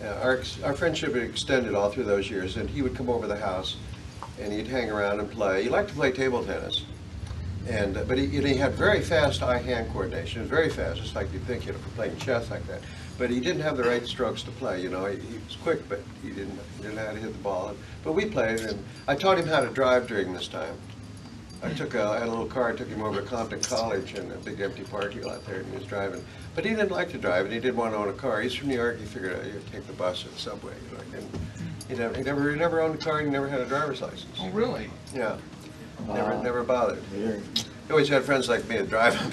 Our friendship had extended all through those years, and he would come over the house, and he'd hang around and play. He liked to play table tennis, but he had very fast eye-hand coordination. It was very fast, just like you'd think, for playing chess like that. But he didn't have the right strokes to play. He was quick, but he didn't know how to hit the ball. But we played, and I taught him how to drive during this time. I had a little car, took him over to Compton College in a big empty parking lot there, and he was driving. But he didn't like to drive, and he didn't want to own a car. He's from New York. He figured out he'd take the bus or the subway. And he never owned a car. He never had a driver's license. Oh, really? Yeah. Never bothered. He always had friends like me to drive him.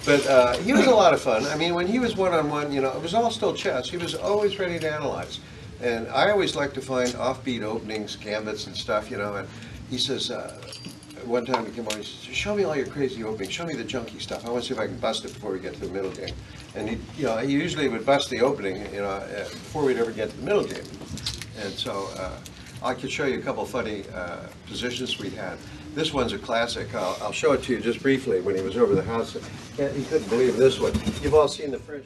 But he was a lot of fun. I mean, when he was one-on-one, it was all still chess. He was always ready to analyze. And I always like to find offbeat openings, gambits and stuff, And he says, one time he came on, he says, show me all your crazy openings, show me the junky stuff. I want to see if I can bust it before we get to the middle game. And he usually would bust the opening, before we'd ever get to the middle game. And so I could show you a couple funny positions we had. This one's a classic. I'll show it to you just briefly when he was over the house. He couldn't believe this one. You've all seen the French.